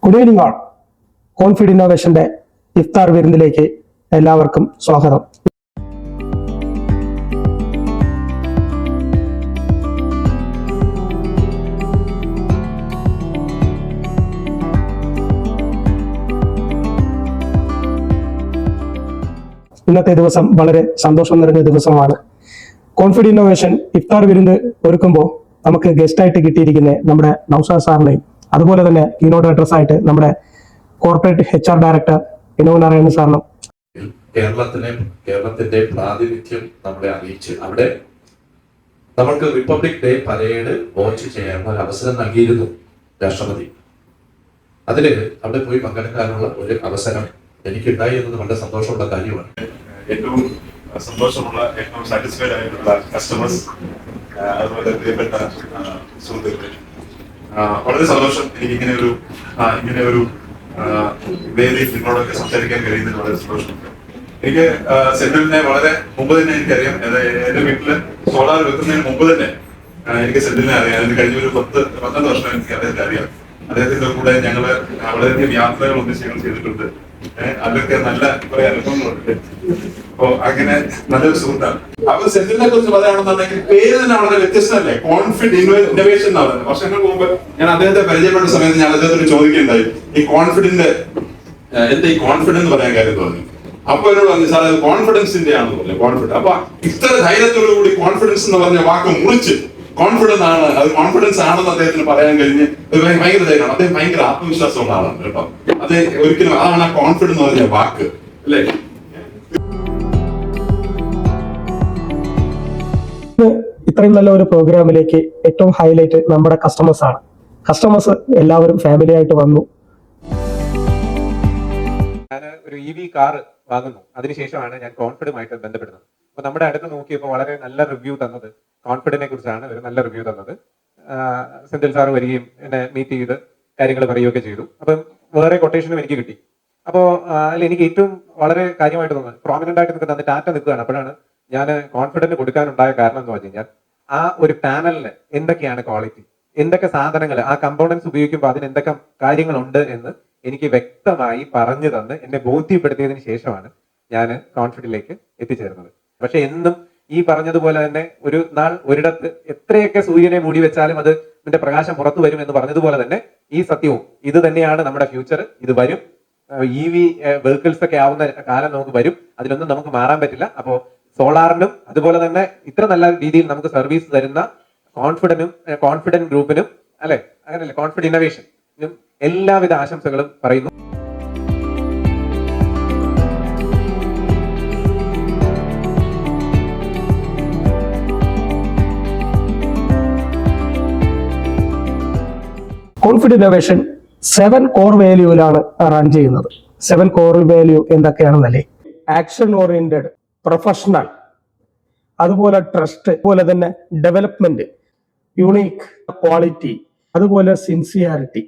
Good evening ആൾ. കോൺഫിഡ് ഇന്നോവേഷന്റെ ഇഫ്താർ വിരുന്നിലേക്ക് എല്ലാവർക്കും സ്വാഗതം. ഇന്നത്തെ ദിവസം വളരെ സന്തോഷം നിറഞ്ഞ ദിവസമാണ്. കോൺഫിഡ് ഇന്നോവേഷൻ ഇഫ്താർ വിരുന്ന് ഒരുക്കുമ്പോൾ നമുക്ക് ഗസ്റ്റായിട്ട് കിട്ടിയിരിക്കുന്ന നമ്മുടെ നൗഷാദ് സാറിനെയും അതുപോലെ തന്നെ കീനോട്ട് അഡ്രസ് ആയിട്ട് നമ്മുടെ corporate HR director Vinod Narayanan സാറിനും കേരളത്തിന്റെ പ്രാതിനിധ്യം നമ്മളെ അറിയിച്ച് അവിടെ നമുക്ക് റിപ്പബ്ലിക് ഡേ പരേഡ് വാച്ച് ചെയ്യാനുള്ള ഒരു അവസരം നൽകിയിരുന്നു രാഷ്ട്രപതി. അതില് അവിടെ പോയി പങ്കെടുക്കാനുള്ള ഒരു അവസരം എനിക്കുണ്ടായി എന്നത് വളരെ സന്തോഷമുള്ള കാര്യമാണ്. ഏറ്റവും സന്തോഷമുള്ള, ഏറ്റവും സാറ്റിസ്ഫൈഡ് ആയിട്ടുള്ള കസ്റ്റമേഴ്സ്, അതുപോലെ പ്രിയപ്പെട്ട സുഹൃത്തുക്കൾ, വളരെ സന്തോഷം. എനിക്ക് ഇങ്ങനെ ഒരു വേദി നിങ്ങളോടൊക്കെ സംസാരിക്കാൻ കഴിയുന്നതിൽ വളരെ സന്തോഷമുണ്ട്. എനിക്ക് സെന്റിലിനെ വളരെ മുമ്പ് തന്നെ എനിക്കറിയാം. എന്റെ വീട്ടില് സോളാർ വെക്കുന്നതിന് മുമ്പ് തന്നെ എനിക്ക് സെന്റിലിനെ അറിയാം. അതിന് കഴിഞ്ഞ ഒരു 12 വർഷം എനിക്ക് അദ്ദേഹത്തെ അറിയാം. അദ്ദേഹത്തിന്റെ കൂടെ ഞങ്ങള് വളരെയധികം യാത്രകൾ ഒന്നിച്ച് ഞങ്ങൾ ചെയ്തിട്ടുണ്ട്. അതൊക്കെ നല്ല കുറെ അനുഭവങ്ങളുണ്ട്. അപ്പോ അങ്ങനെ നല്ലൊരു സുഹൃത്താണ്. അപ്പൊ സെന്റിലിനെ കുറിച്ച് പറയുകയാണെന്നുണ്ടെങ്കിൽ പേര് തന്നെ വളരെ വ്യത്യസ്തമല്ലേ, കോൺഫിഡ് ഇന്നോവേഷൻ എന്ന് പറയുന്നത്. വർഷങ്ങൾക്ക് മുമ്പ് ഞാൻ അദ്ദേഹത്തെ പരിചയപ്പെട്ട സമയത്ത് ഞാൻ അദ്ദേഹത്തിന് ചോദിക്കുകയുണ്ടായി, ഈ കോൺഫിഡന്റ് എന്താ ഈ കോൺഫിഡൻസ് എന്ന് പറയാൻ കാര്യം തോന്നി. അപ്പൊ എന്നോട് പറഞ്ഞു, സാർ അത് കോൺഫിഡൻസിന്റെ ആണെന്ന് പറഞ്ഞു. കോൺഫിഡൻസ്. അപ്പൊ ഇത്ര ധൈര്യത്തോടു കൂടി കോൺഫിഡൻസ് എന്ന് പറഞ്ഞ വാക്ക് മുറിച്ച് കോൺഫിഡൻസ് ആണ്, അത് കോൺഫിഡൻസ് ആണെന്ന് അദ്ദേഹത്തിന് പറയാൻ കഴിഞ്ഞ് ഭയങ്കര ധൈര്യമാണ്. അദ്ദേഹം ഭയങ്കര ആത്മവിശ്വാസമുള്ള ആളാണ് കേട്ടോ. അത് ഒരിക്കലും അതാണ് ആ കോൺഫിഡൻസ് എന്ന് പറഞ്ഞ വാക്ക് അല്ലേ. ഇത്രയും നല്ല ഒരു പ്രോഗ്രാമിലേക്ക് ഏറ്റവും ഹൈലൈറ്റ് നമ്മുടെ കസ്റ്റമേഴ്സ് എല്ലാവരും ഫാമിലി ആയിട്ട് വന്നു. ഞാൻ ഒരു EV കാർ വാങ്ങുന്നു, അതിനുശേഷമാണ് ഞാൻ കോൺഫിഡുമായിട്ട് ബന്ധപ്പെടുന്നത്. അപ്പൊ നമ്മുടെ അടുത്ത് നോക്കിയപ്പോൾ വളരെ നല്ല റിവ്യൂ തന്നത് കോൺഫിഡന്റിനെ കുറിച്ചാണ്. ഒരു നല്ല റിവ്യൂ തന്നത്. സെന്തിൽ സാർ വരികയും എന്നെ മീറ്റ് ചെയ്ത് കാര്യങ്ങൾ പറയുകയൊക്കെ ചെയ്തു. അപ്പം വേറെ കൊട്ടേഷനും എനിക്ക് കിട്ടി. അപ്പോൾ അതിൽ എനിക്ക് ഏറ്റവും വളരെ കാര്യമായിട്ട് തോന്നുന്നത്, പ്രോമിനന്റ് ആയിട്ട് നിൽക്കുന്ന ടാറ്റ നിൽക്കുകയാണ്. അപ്പോഴാണ് ഞാൻ കോൺഫിഡന്റ് കൊടുക്കാനുണ്ടായ കാരണം എന്ന് പറഞ്ഞു കഴിഞ്ഞാൽ, ആ ഒരു പാനലിന് എന്തൊക്കെയാണ് ക്വാളിറ്റി, എന്തൊക്കെ സാധനങ്ങൾ, ആ കമ്പോണൻസ് ഉപയോഗിക്കുമ്പോൾ അതിന് എന്തൊക്കെ കാര്യങ്ങളുണ്ട് എന്ന് എനിക്ക് വ്യക്തമായി പറഞ്ഞു തന്ന് എന്നെ ബോധ്യപ്പെടുത്തിയതിനു ശേഷമാണ് ഞാൻ കോൺഫിഡന്റിലേക്ക് എത്തിച്ചേർന്നത്. പക്ഷെ എന്നും ഈ പറഞ്ഞതുപോലെ തന്നെ ഒരു നാൾ ഒരിടത്ത് എത്രയൊക്കെ സൂര്യനെ മൂടി വെച്ചാലും അതിന്റെ പ്രകാശം പുറത്തു വരും എന്ന് പറഞ്ഞതുപോലെ തന്നെ ഈ സത്യവും ഇത് തന്നെയാണ് നമ്മുടെ ഫ്യൂച്ചർ. ഇത് വരും. EV വെഹിക്കിൾസ് ഒക്കെ ആവുന്ന കാലം നമുക്ക് വരും. അതിലൊന്നും നമുക്ക് മാറാൻ പറ്റില്ല. അപ്പോ സോളാറിനും അതുപോലെ തന്നെ ഇത്ര നല്ല രീതിയിൽ നമുക്ക് സർവീസ് തരുന്ന കോൺഫിഡന്റ് ഗ്രൂപ്പിനും അല്ലെ, അങ്ങനല്ലേ, കോൺഫിഡ് ഇന്നോവേഷനും എല്ലാവിധ ആശംസകളും പറയുന്നു. കോൺഫിഡ് ഇന്നോവേഷൻ 7 കോർ വാല്യൂവിലാണ് റൺ ചെയ്യുന്നത്. 7 കോർ വാല്യൂ എന്തൊക്കെയാണെന്നല്ലേ? ആക്ഷൻ ഓറിയന്റഡ്, പ്രൊഫഷണൽ, അതുപോലെ ട്രസ്റ്റ്, അതുപോലെ തന്നെ ഡെവലപ്മെന്റ്, യുണീക്ക്, ക്വാളിറ്റി, അതുപോലെ സിൻസിയാരിറ്റി.